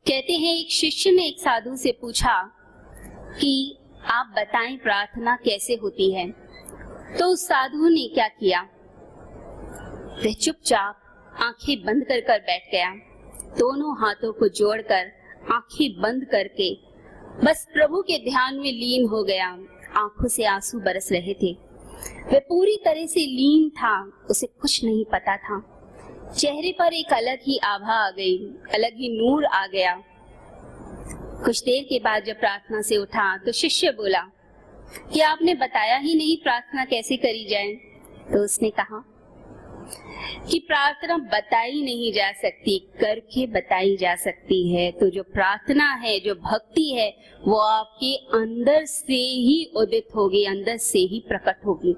कहते हैं एक शिष्य ने एक साधु से पूछा कि आप बताएं प्रार्थना कैसे होती है। तो उस साधु ने क्या किया, वह चुपचाप आंखें बंद कर बैठ गया, दोनों हाथों को जोड़कर आंखें बंद करके बस प्रभु के ध्यान में लीन हो गया। आंखों से आंसू बरस रहे थे, वह पूरी तरह से लीन था, उसे कुछ नहीं पता था। चेहरे पर एक अलग ही आभा आ गई, अलग ही नूर आ गया। कुछ देर के बाद जब प्रार्थना से उठा तो शिष्य बोला कि आपने बताया ही नहीं प्रार्थना कैसे करी जाए। तो उसने कहा कि प्रार्थना बताई नहीं जा सकती, करके बताई जा सकती है। तो जो प्रार्थना है, जो भक्ति है, वो आपके अंदर से ही उदित होगी, अंदर से ही प्रकट होगी।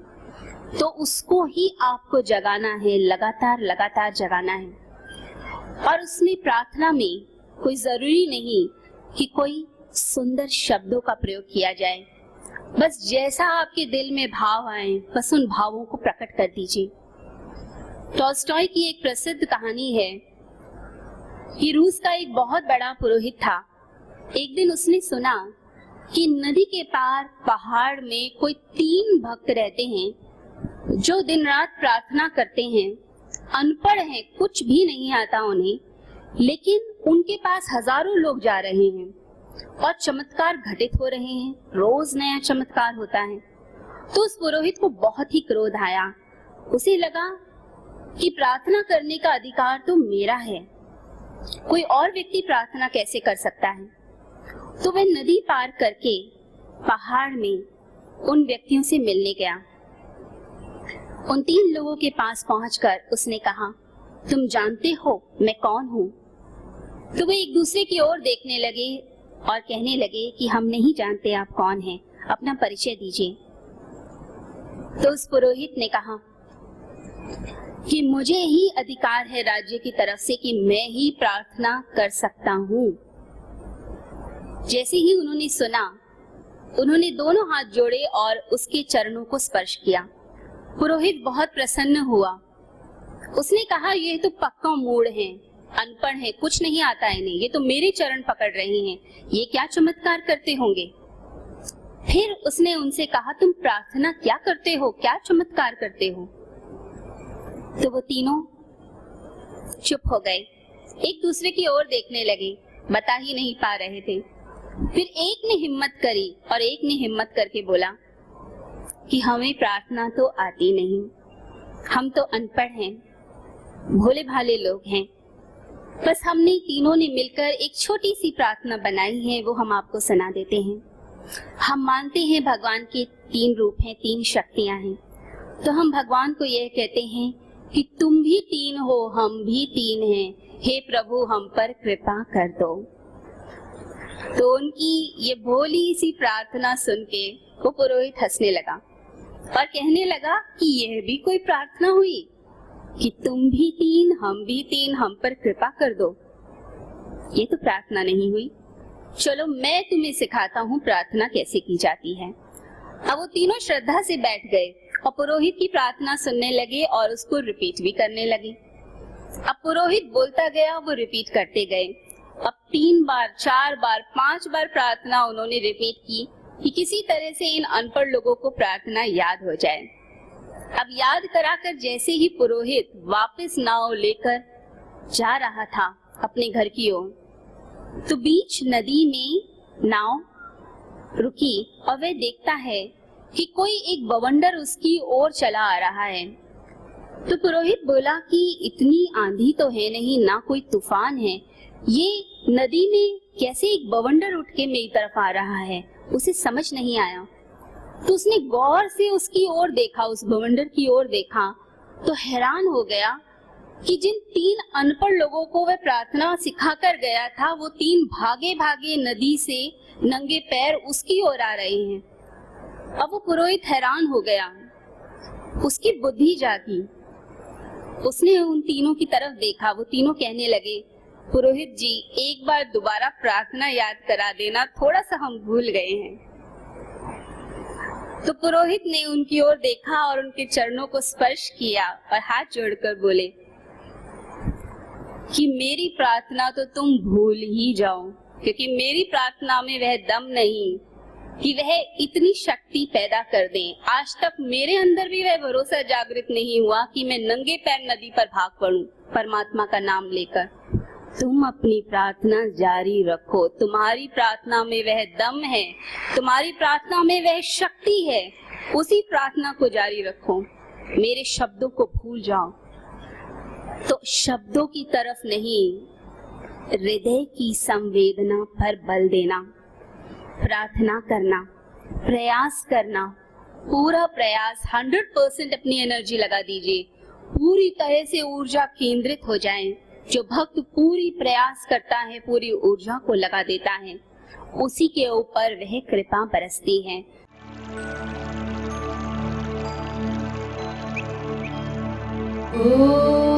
तो उसको ही आपको जगाना है, लगातार लगातार जगाना है। और उसमें प्रार्थना में कोई जरूरी नहीं कि कोई सुंदर शब्दों का प्रयोग किया जाए, बस जैसा आपके दिल में भाव आए बस उन भावों को प्रकट कर दीजिए। टॉल्स्टॉय की एक प्रसिद्ध कहानी है कि रूस का एक बहुत बड़ा पुरोहित था। एक दिन उसने सुना कि नदी के पार पहाड़ में कोई 3 भक्त रहते हैं जो दिन रात प्रार्थना करते हैं। अनपढ़ हैं, कुछ भी नहीं आता उन्हें, लेकिन उनके पास हजारों लोग जा रहे हैं और चमत्कार घटित हो रहे हैं, रोज नया चमत्कार होता है। तो उस पुरोहित को बहुत ही क्रोध आया। उसे लगा कि प्रार्थना करने का अधिकार तो मेरा है, कोई और व्यक्ति प्रार्थना कैसे कर सकता है। तो वह नदी पार करके पहाड़ में उन व्यक्तियों से मिलने गया। उन 3 लोगों के पास पहुंचकर उसने कहा, तुम जानते हो मैं कौन हूँ? तो वे एक दूसरे की ओर देखने लगे और कहने लगे कि हम नहीं जानते आप कौन हैं, अपना परिचय दीजिए। तो उस पुरोहित ने कहा कि मुझे ही अधिकार है राज्य की तरफ से कि मैं ही प्रार्थना कर सकता हूँ। जैसे ही उन्होंने सुना, उन्होंने दोनों हाथ जोड़े और उसके चरणों को स्पर्श किया। पुरोहित बहुत प्रसन्न हुआ। उसने कहा, ये तो पक्का मूढ़ हैं, अनपढ़ हैं, कुछ नहीं आता है इन्हें, ये तो मेरे चरण पकड़ रहे हैं, ये क्या चमत्कार करते होंगे। फिर उसने उनसे कहा, तुम प्रार्थना क्या करते हो, क्या चमत्कार करते हो? तो वो तीनों चुप हो गए, एक दूसरे की ओर देखने लगे, बता ही नहीं पा रहे थे। फिर एक ने हिम्मत करी और एक ने हिम्मत करके बोला कि हमें प्रार्थना तो आती नहीं, हम तो अनपढ़ हैं, भोले भाले लोग हैं, बस हमने तीनों ने मिलकर एक छोटी सी प्रार्थना बनाई है, वो हम आपको सुना देते हैं। हम मानते हैं भगवान के 3 रूप हैं, 3 शक्तियां हैं। तो हम भगवान को यह कहते हैं कि तुम भी 3 हो, हम भी 3 हैं, हे प्रभु हम पर कृपा कर दो। तो उनकी ये भोली सी प्रार्थना सुन के वो पुरोहित हंसने लगा और कहने लगा कि यह भी कोई प्रार्थना हुई कि तुम भी 3, हम भी 3, हम पर कृपा कर दो। ये तो प्रार्थना नहीं हुई। चलो मैं तुम्हें सिखाता हूँ प्रार्थना कैसे की जाती है। अब वो तीनों श्रद्धा से बैठ गए और पुरोहित की प्रार्थना सुनने लगे और उसको रिपीट भी करने लगे। अब पुरोहित बोलता गया, वो रिपीट करते गए। अब 3 बार, 4 बार, 5 बार प्रार्थना उन्होंने रिपीट की कि किसी तरह से इन अनपढ़ लोगों को प्रार्थना याद हो जाए। अब याद कराकर जैसे ही पुरोहित वापस नाव लेकर जा रहा था अपने घर की ओर, तो बीच नदी में नाव रुकी और वह देखता है कि कोई एक बवंडर उसकी ओर चला आ रहा है। तो पुरोहित बोला कि इतनी आंधी तो है नहीं, ना कोई तूफान है, ये नदी में कैसे एक बवंडर उठ के मेरी तरफ आ रहा है, उसे समझ नहीं आया। तो उसने गौर से उसकी ओर देखा, उस बवंडर की ओर देखा, तो हैरान हो गया कि जिन 3 अनपढ़ लोगों को वह प्रार्थना सिखा कर गया था, वो 3 भागे भागे नदी से नंगे पैर उसकी ओर आ रहे हैं। अब वो पुरोहित हैरान हो गया, उसकी बुद्धि जागी, उसने उन तीनों की तरफ देखा। वो तीनों कहने लगे, पुरोहित जी एक बार दोबारा प्रार्थना याद करा देना, थोड़ा सा हम भूल गए हैं। तो पुरोहित ने उनकी ओर देखा और उनके चरणों को स्पर्श किया और हाथ जोड़कर बोले कि मेरी प्रार्थना तो तुम भूल ही जाओ, क्योंकि मेरी प्रार्थना में वह दम नहीं कि वह इतनी शक्ति पैदा कर दें। आज तक मेरे अंदर भी वह भरोसा जागृत नहीं हुआ कि मैं नंगे पैर नदी पर भाग पड़ूं परमात्मा का नाम लेकर। तुम अपनी प्रार्थना जारी रखो, तुम्हारी प्रार्थना में वह दम है, तुम्हारी प्रार्थना में वह शक्ति है, उसी प्रार्थना को जारी रखो। मेरे शब्दों को भूल जाओ। तो शब्दों की तरफ नहीं, हृदय की संवेदना पर बल देना, प्रार्थना करना, प्रयास करना, पूरा प्रयास 100% अपनी एनर्जी लगा दीजिए, पूरी तरह से ऊर्जा केंद्रित हो जाए। जो भक्त पूरी प्रयास करता है, पूरी ऊर्जा को लगा देता है, उसी के ऊपर वह कृपा बरसती है। Oh